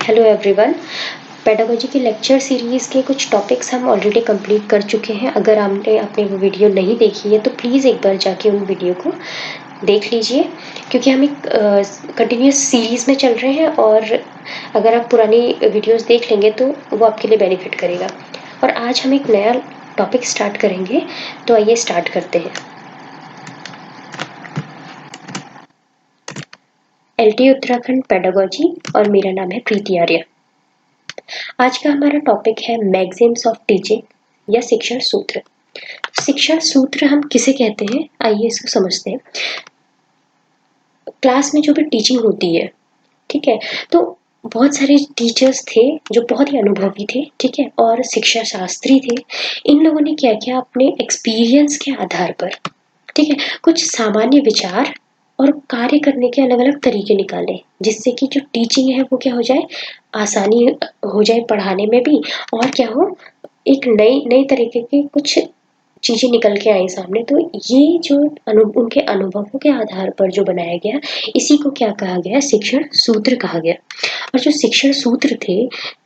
Hello everyone. Pedagogy की lecture series के कुछ टॉपिक्स हम ऑलरेडी कंप्लीट कर चुके हैं। अगर आपने अपनी वो वीडियो नहीं देखी है तो प्लीज़ एक बार जाके उन वीडियो को देख लीजिए, क्योंकि हम एक कंटिन्यूस सीरीज़ में चल रहे हैं और अगर आप पुरानी वीडियोस देख लेंगे तो वो आपके लिए बेनिफिट करेगा। और आज हम एक नया टॉपिक स्टार्ट करेंगे, तो आइए स्टार्ट करते हैं। एलटी उत्तराखंड पेडागोजी और मेरा नाम है प्रीति आर्य। आज का हमारा टॉपिक है मैगजीम्स ऑफ टीचिंग या शिक्षण सूत्र। शिक्षण सूत्र हम किसे कहते हैं, आइए इसको समझते हैं। क्लास में जो भी टीचिंग होती है, ठीक है, तो बहुत सारे टीचर्स थे जो बहुत ही अनुभवी थे, ठीक है, और शिक्षा शास्त्री थे। इन लोगों ने क्या किया, अपने एक्सपीरियंस के आधार पर, ठीक है, कुछ सामान्य विचार और कार्य करने के अलग अलग तरीके निकाले, जिससे कि जो टीचिंग है वो क्या हो जाए, आसानी हो जाए पढ़ाने में भी, और क्या हो, एक नई नई तरीके की कुछ चीजें निकल के आई सामने। तो ये जो उनके अनुभवों के आधार पर जो बनाया गया, इसी को क्या कहा गया, शिक्षण सूत्र कहा गया। और जो शिक्षण सूत्र थे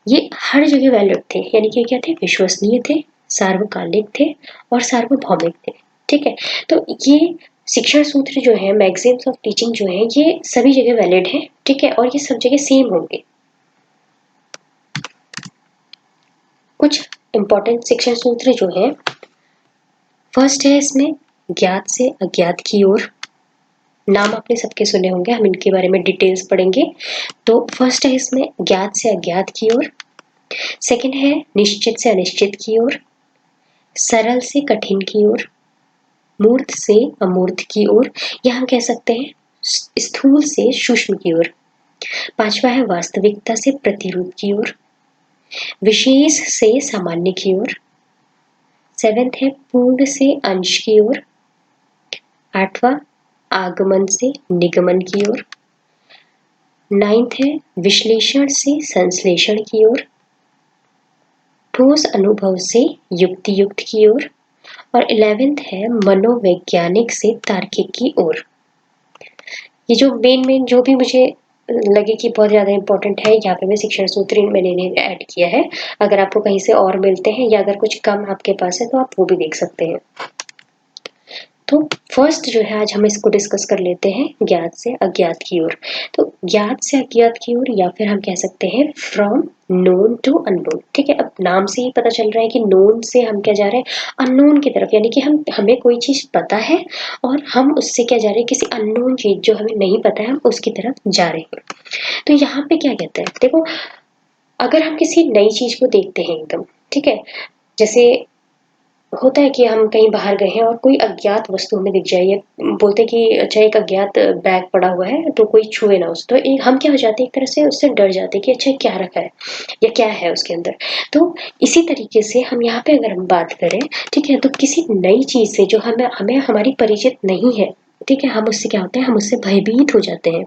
ये हर जगह वैलिड थे, यानी कि क्या थे, विश्वसनीय थे, सार्वकालिक थे और सार्वभौमिक थे, ठीक है। तो ये शिक्षण सूत्र जो है, मैगजीम्स ऑफ टीचिंग जो है, ये सभी जगह वैलिड है, ठीक है, और ये सब जगह सेम होंगे। कुछ इंपॉर्टेंट शिक्षण सूत्र जो है, फर्स्ट है इसमें ज्ञात से अज्ञात की ओर। नाम आपने सबके सुने होंगे, हम इनके बारे में डिटेल्स पढ़ेंगे। तो फर्स्ट है इसमें ज्ञात से अज्ञात की ओर। सेकंड है निश्चित से अनिश्चित की ओर, सरल से कठिन की ओर, मूर्त से अमूर्त की ओर, या हम कह सकते हैं स्थूल से सूक्ष्म की ओर। पांचवा है वास्तविकता से प्रतिरूप की ओर, विशेष से सामान्य की ओर। सेवेंथ है पूर्ण से अंश की ओर। आठवां आगमन से निगमन की ओर। नाइन्थ है विश्लेषण से संश्लेषण की ओर। ठोस अनुभव से युक्ति युक्त की ओर। और 11th है मनोवैज्ञानिक से तार्किक की ओर। ये जो मेन जो भी मुझे लगे कि बहुत ज़्यादा इंपॉर्टेंट है, यहाँ पे मैं शिक्षण सूत्र मैंने इन्हें ऐड किया है। अगर आपको कहीं से और मिलते हैं या अगर कुछ कम आपके पास है तो आप वो भी देख सकते हैं। तो फर्स्ट जो है, आज हम इसको डिस्कस कर लेते हैं ज्ञात से अज्ञात की ओर। तो ज्ञात से अज्ञात की ओर, या फिर हम कह सकते हैं फ्रॉम नोन टू अननोन, ठीक है। अब नाम से ही पता चल रहा है कि नोन से हम क्या जा रहे हैं, अननोन की तरफ, यानी कि हमें कोई चीज पता है और हम उससे क्या जा रहे हैं, किसी अननोन चीज जो हमें नहीं पता है हम उसकी तरफ जा रहे हैं। तो यहाँ पे क्या कहते हैं, देखो, अगर हम किसी नई चीज को देखते हैं एकदम, ठीक है, जैसे होता है कि हम कहीं बाहर गए हैं और कोई अज्ञात वस्तु हमें दिख जाए, या बोलते हैं कि अच्छा एक अज्ञात बैग पड़ा हुआ है तो कोई छुए ना उसे, तो एक हम क्या हो जाते हैं, एक तरह से उससे डर जाते हैं कि अच्छा क्या रखा है या क्या है उसके अंदर। तो इसी तरीके से हम यहाँ पे अगर हम बात करें, ठीक है, तो किसी नई चीज से जो हमें हमें हमारी परिचित नहीं है, ठीक है, हम उससे क्या होते हैं, हम उससे भयभीत हो जाते हैं।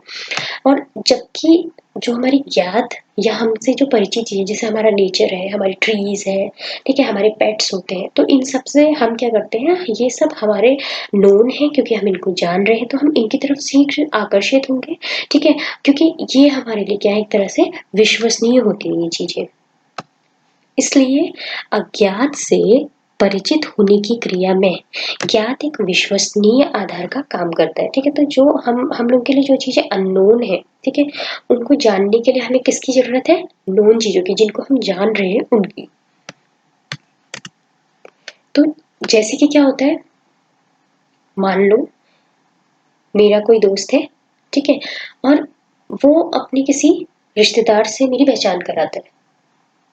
और जबकि जो हमारी ज्ञात या हमसे जो परिचित चीज़, जैसे हमारा नेचर है, हमारी ट्रीज है, ठीक है, हमारे पेट्स होते हैं, तो इन सब से हम क्या करते हैं, ये सब हमारे नोन है, क्योंकि हम इनको जान रहे हैं तो हम इनकी तरफ शीघ्र आकर्षित होंगे, ठीक है, क्योंकि ये हमारे लिए क्या है, एक तरह से विश्वसनीय होती है ये चीजें। इसलिए अज्ञात से परिचित होने की क्रिया में ज्ञात एक विश्वसनीय आधार का काम करता है, ठीक है। तो जो हम लोग के लिए जो चीजें अननोन है, ठीक है, उनको जानने के लिए हमें किसकी जरूरत है, नोन चीजों की, जिनको हम जान रहे हैं उनकी। तो जैसे कि क्या होता है, मान लो मेरा कोई दोस्त है, ठीक है, और वो अपने किसी रिश्तेदार से मेरी पहचान कराता है,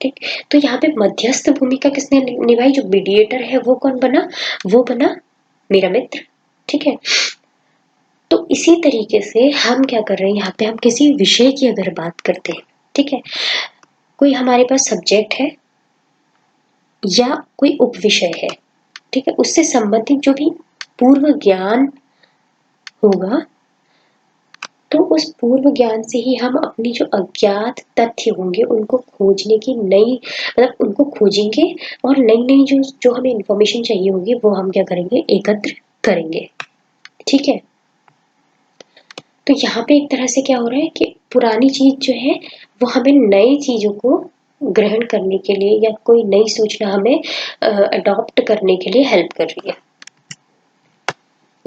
ठीक। तो यहाँ पे मध्यस्थ भूमिका किसने निभाई, जो मीडिएटर है वो कौन बना, वो बना मेरा मित्र, ठीक है। तो इसी तरीके से हम क्या कर रहे हैं, यहाँ पे हम किसी विषय की अगर बात करते हैं, ठीक है, कोई हमारे पास सब्जेक्ट है या कोई उप विषय है, ठीक है, उससे संबंधित जो भी पूर्व ज्ञान होगा, तो उस पूर्व ज्ञान से ही हम अपनी जो अज्ञात तथ्य होंगे उनको खोजने की नई, मतलब उनको खोजेंगे और नई नई जो जो हमें इंफॉर्मेशन चाहिए होगी वो हम क्या करेंगे, एकत्र करेंगे, ठीक है। तो यहाँ पे एक तरह से क्या हो रहा है कि पुरानी चीज जो है वो हमें नई चीज़ों को ग्रहण करने के लिए या कोई नई सूचना हमें अडॉप्ट करने के लिए हेल्प कर रही है।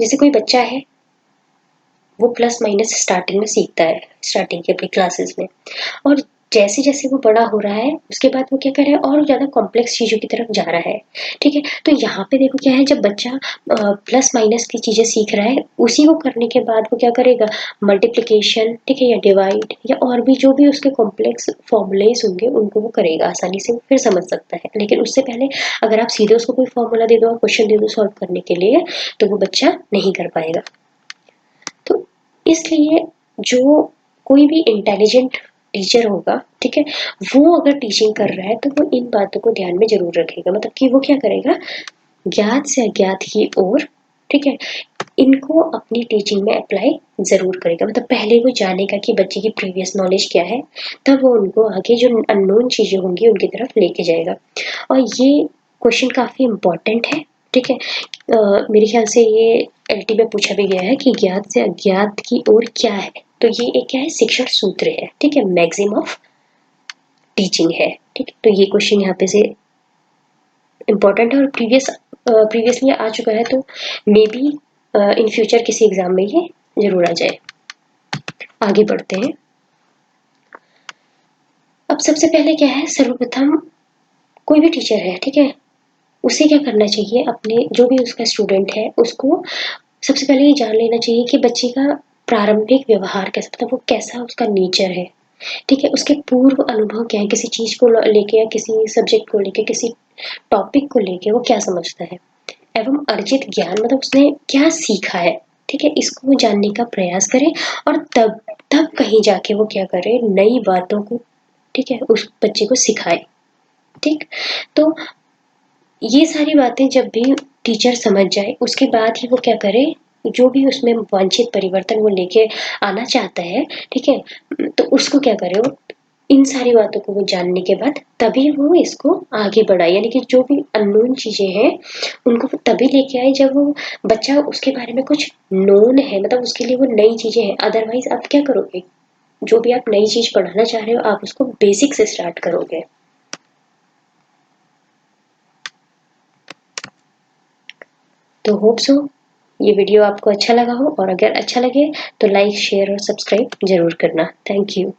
जैसे कोई बच्चा है, वो प्लस माइनस स्टार्टिंग में सीखता है, स्टार्टिंग के अपनी क्लासेस में, और जैसे जैसे वो बड़ा हो रहा है उसके बाद वो क्या कर रहा है, और ज़्यादा कॉम्प्लेक्स चीज़ों की तरफ जा रहा है। ठीक है, तो यहाँ पे देखो क्या है, जब बच्चा प्लस माइनस की चीज़ें सीख रहा है, उसी को करने के बाद वो क्या करेगा, मल्टीप्लिकेशन, ठीक है, या डिवाइड, या और भी जो भी उसके कॉम्प्लेक्स फॉर्मूलेस होंगे उनको वो करेगा, आसानी से वो फिर समझ सकता है। लेकिन उससे पहले अगर आप सीधे उसको कोई फॉर्मूला दे दो, क्वेश्चन दे दो सॉल्व करने के लिए, तो वो बच्चा नहीं कर पाएगा। तो इसलिए जो कोई भी इंटेलिजेंट टीचर होगा, ठीक है, वो अगर टीचिंग कर रहा है तो वो इन बातों को ध्यान में ज़रूर रखेगा। मतलब कि वो क्या करेगा, ज्ञात से अज्ञात की ओर, ठीक है, इनको अपनी टीचिंग में अप्लाई ज़रूर करेगा। मतलब पहले वो जानेगा कि बच्चे की प्रीवियस नॉलेज क्या है, तब वो उनको आगे जो अननोन चीज़ें होंगी उनकी तरफ लेके जाएगा। और ये क्वेश्चन काफ़ी इम्पोर्टेंट है, ठीक है। मेरे ख्याल से ये एलटी में पूछा भी गया है कि ज्ञात से अज्ञात की ओर क्या है। तो ये एक क्या है, शिक्षण सूत्र है, ठीक है, मैक्सिम ऑफ टीचिंग है, ठीक है। तो ये क्वेश्चन यहाँ पे से इम्पोर्टेंट है और प्रीवियसली आ चुका है, तो मे बी इन फ्यूचर किसी एग्जाम में ये जरूर आ जाए। आगे बढ़ते हैं। अब सबसे पहले क्या है, सर्वप्रथम कोई भी टीचर है, ठीक है, उसे क्या करना चाहिए, अपने जो भी उसका स्टूडेंट है उसको सबसे पहले ये जान लेना चाहिए कि बच्चे का प्रारंभिक व्यवहार कैसा, मतलब वो कैसा उसका नेचर है, ठीक है, उसके पूर्व अनुभव क्या है, किसी चीज को लेके या किसी सब्जेक्ट को लेके, किसी टॉपिक को लेके वो क्या समझता है, एवं अर्जित ज्ञान मतलब उसने क्या सीखा है, ठीक है, इसको वो जानने का प्रयास करे, और तब तब कहीं जाके वो क्या करे, नई बातों को, ठीक है, उस बच्चे को सिखाए। ठीक, तो ये सारी बातें जब भी टीचर समझ जाए उसके बाद ही वो क्या करे, जो भी उसमें वांछित परिवर्तन वो लेके आना चाहता है, ठीक है, तो उसको क्या करे, वो इन सारी बातों को वो जानने के बाद तभी वो इसको आगे बढ़ाए। यानी कि जो भी अननोन चीजें हैं उनको वो तभी लेके आए जब वो बच्चा उसके बारे में कुछ नोन है, मतलब उसके लिए वो नई चीजें हैं। अदरवाइज आप क्या करोगे, जो भी आप नई चीज पढ़ाना चाह रहे हो आप उसको बेसिक से स्टार्ट करोगे। तो होप सो ये वीडियो आपको अच्छा लगा हो, और अगर अच्छा लगे तो लाइक शेयर और सब्सक्राइब जरूर करना। Thank you.